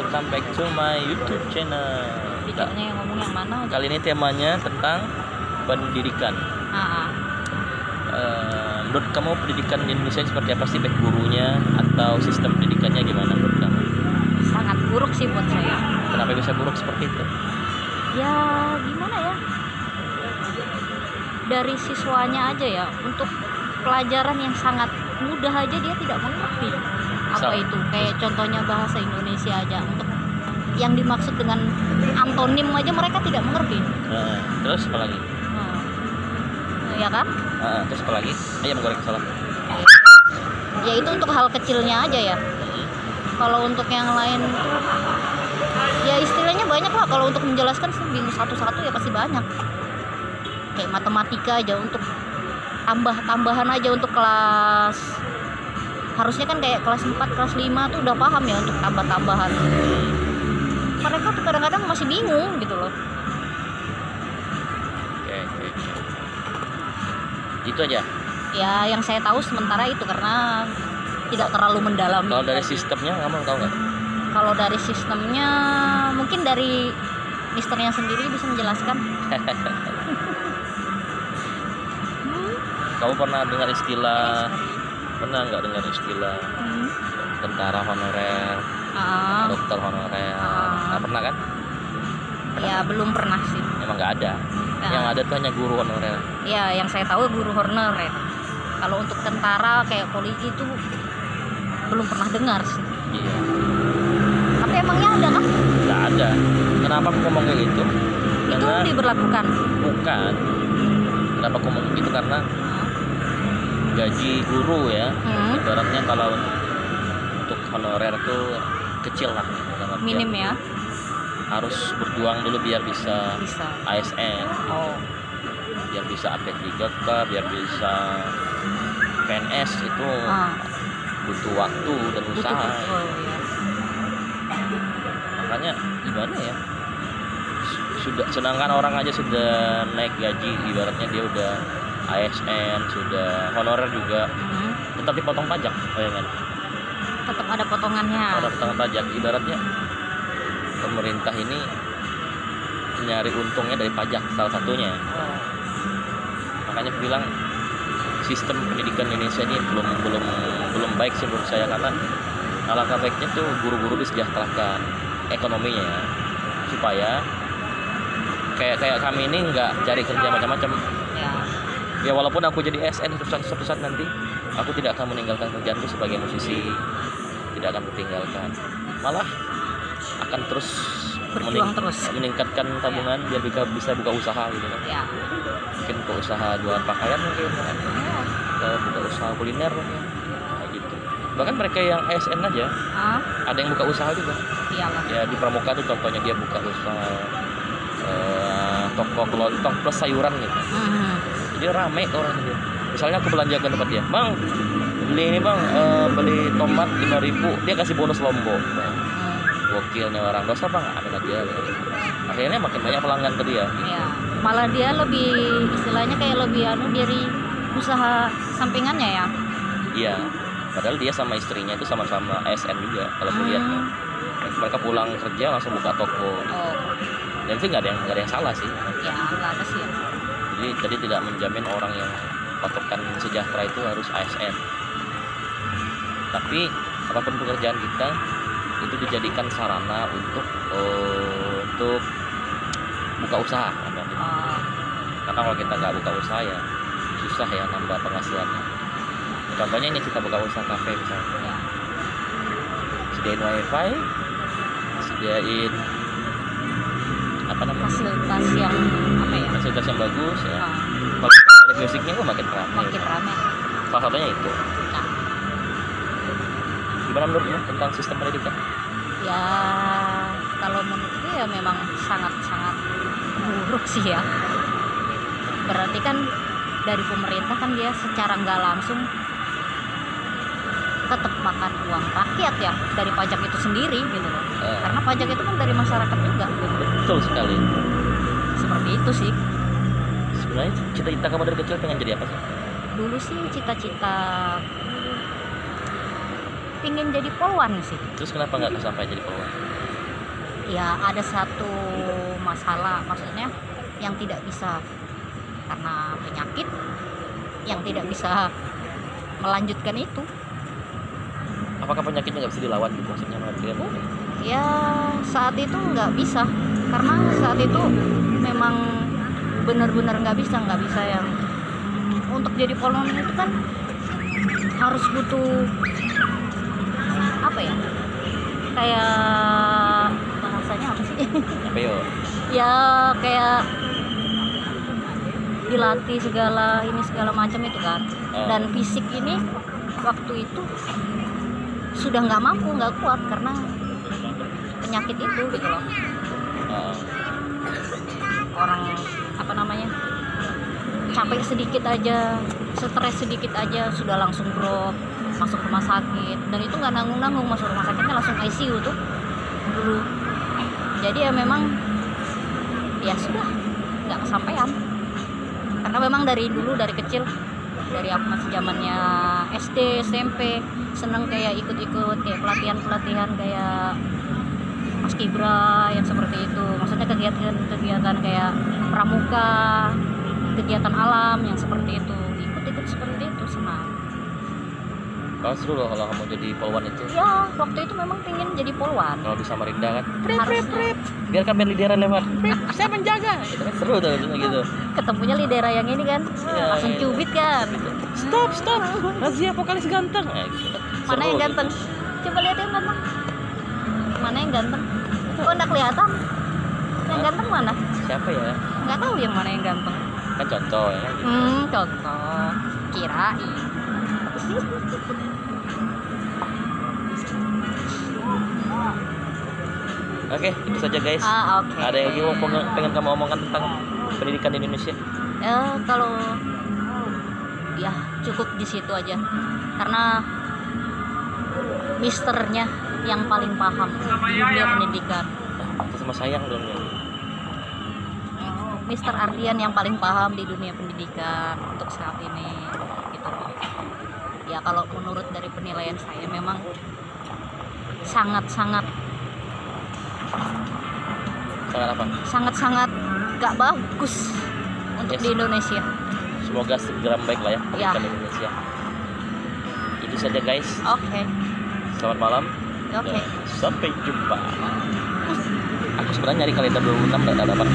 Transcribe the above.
welcome back to my YouTube channel. Videonya yang ngomong yang mana? Kali ini temanya tentang pendidikan. Menurut kamu pendidikan di Indonesia seperti apa sih, baik gurunya atau sistem pendidikannya gimana menurut kamu? Sangat buruk sih buat saya. Kenapa bisa buruk seperti itu? Ya gimana ya? Dari siswanya aja ya, untuk pelajaran yang sangat mudah aja dia tidak mengerti. Apa itu? Kayak contohnya bahasa Indonesia aja, untuk yang dimaksud dengan antonim aja mereka tidak mengerti. Terus apa lagi? Ya kan? Terus apa lagi? Ayo menggoreng salah. Ya itu untuk hal kecilnya aja ya. Kalau untuk yang lain tuh, ya istilahnya banyak lah. Kalau untuk menjelaskan bingung satu-satu ya pasti banyak. Kayak matematika aja, untuk tambahan aja untuk kelas, harusnya kan kayak kelas 4, kelas 5 tuh udah paham ya untuk tambah-tambahan. Mereka tuh kadang-kadang masih bingung gitu loh. Oke. Itu aja. Ya yang saya tahu sementara itu, karena tidak terlalu mendalam. Kalau dari sistemnya kamu tahu nggak? Kalau dari sistemnya mungkin dari misternya sendiri bisa menjelaskan. Kamu pernah dengar istilah, pernah nggak dengar istilah tentara honorer, dokter honorer? Nggak pernah kan? Ya belum pernah sih. Emang nggak ada. Yang ada tuh hanya guru honorer. Ya yang saya tahu guru honorer. Kalau untuk tentara kayak polisi itu belum pernah dengar sih. Iya. Tapi emangnya ada kan? Nggak ada. Kenapa aku ngomong kayak gitu? Itu Karena diberlakukan. bukan. Kenapa aku ngomong gitu? Karena gaji guru ya, ibaratnya kalau untuk honorer tuh kecil lah, minim ya. Harus berjuang dulu biar bisa ASN, biar bisa update 3K, biar bisa PNS itu butuh waktu dan usaha. Makanya gimana ya? Sedangkan orang aja sudah naik gaji, ibaratnya dia udah ASN, sudah honorer juga, tetap dipotong pajak, bayangin. Tetap ada potongannya. Ada potongan pajak, ibaratnya pemerintah ini nyari untungnya dari pajak salah satunya. Makanya aku bilang sistem pendidikan Indonesia ini belum baik sih menurut saya, karena alangkah baiknya tuh guru-guru disejahterakan ekonominya ya, supaya kayak kami ini nggak cari kerja macam-macam. Ya walaupun aku jadi ASN suatu saat nanti, aku tidak akan meninggalkan kerjaanku sebagai musisi, tidak akan kutinggalkan, malah akan terus meningkatkan tabungan biar bisa buka usaha gitu kan. Mungkin buka usaha jualan pakaian mungkin, atau buka usaha kuliner mungkin, kayak gitu. Bahkan mereka yang ASN aja ada yang buka usaha juga. Ya di Pramuka tuh contohnya, dia buka usaha toko kelontong plus sayuran gitu. Jadi rame tuh orang dia. Misalnya aku belanja ke tempat dia, bang beli ini bang, beli tomat 5.000, dia kasih bonus lombok. Gokilnya orang, dosa bang, ada dia. Akhirnya makin banyak pelanggan ke dia. Malah dia lebih, istilahnya kayak lebih dari usaha sampingannya ya. Iya, padahal dia sama istrinya itu sama-sama ASN juga kalau melihatnya. Mereka pulang kerja langsung buka toko. Dan itu nggak ada yang salah sih. Ya nggak ada sih. Jadi tidak menjamin orang yang patokan sejahtera itu harus ASN. Tapi apapun pekerjaan kita itu dijadikan sarana untuk buka usaha. Karena kalau kita nggak buka usaha ya susah ya nambah penghasilannya. Contohnya ini kita buka usaha kafe misalnya. Sediain wifi, sediain fasilitas yang fasilitas yang bagus ya. Kalau musiknya kok makin ramai. Salah satunya itu. Gimana menurutmu tentang sistem pendidikan? Ya kalau menurutku ya memang sangat-sangat buruk sih ya. Berarti kan dari pemerintah kan dia secara nggak langsung tetap makan uang rakyat ya, dari pajak itu sendiri gitu loh. Karena pajak itu kan dari masyarakat juga gitu. Betul sekali. Seperti itu sih. Sebenarnya cita-cita kamu dari kecil pengen jadi apa sih? Dulu sih cita-cita pingin jadi polwan sih. Terus kenapa nggak sampai jadi polwan? ya ada satu masalah, maksudnya yang tidak bisa karena penyakit, yang tidak bisa melanjutkan itu. Apakah penyakitnya nggak bisa dilawan gitu maksudnya Mardian? Ya saat itu nggak bisa, karena saat itu memang benar-benar nggak bisa yang untuk jadi polwan itu kan harus butuh apa ya, kayak bahasanya apa sih? Apa yo? Ya kayak dilatih segala macam itu kan. Dan fisik ini waktu itu sudah nggak mampu, nggak kuat karena penyakit itu gitu loh. Orang apa namanya, capek sedikit aja, stres sedikit aja sudah langsung drop, masuk rumah sakit. Dan itu nggak nanggung masuk rumah sakitnya langsung ICU tuh dulu. Jadi ya memang ya sudah nggak kesampaian, karena memang dari dulu, dari kecil, dari aku masih zamannya SD SMP seneng kayak ikut-ikut kayak pelatihan kayak paskibra yang seperti itu, maksudnya kegiatan kayak pramuka, kegiatan alam yang seperti itu, ikut seperti itu, senang. Kalau seru loh kalau kamu jadi polwan itu. Ya waktu itu memang pengen jadi polwan. Kalau di Samarinda kan, Harusnya. biarkan biar lidera lewat, saya menjaga. Itu kan seru tuh gitu. Ketemunya lidera yang ini kan, langsung iya. cubit kan. Stop, razia vokalis ganteng. Gitu. Mana yang ganteng? Coba lihat yang ganteng. Mana yang ganteng? Oh, enggak kelihatan. Yang ganteng mana? Siapa ya? Nggak tahu yang mana yang ganteng. Kan contoh ya kan. Contoh. Kirain. Oke, itu saja guys. Oke. Ada yang lagi mau pengen kamu omongkan tentang pendidikan di Indonesia? Ya kalau ya cukup di situ aja, karena misternya yang paling paham dunia pendidikan. Sama sayang dong ya. Mister Ardian yang paling paham di dunia pendidikan untuk saat ini gitu. Ya kalau menurut dari penilaian saya memang sangat-sangat gak bagus untuk di Indonesia. Semoga segera membaik lah ya pendidikan di Indonesia. Itu saja guys. Oke. Selamat malam. Oke. Sampai jumpa. Aku sebenarnya nyari kalender 26 nggak dapat.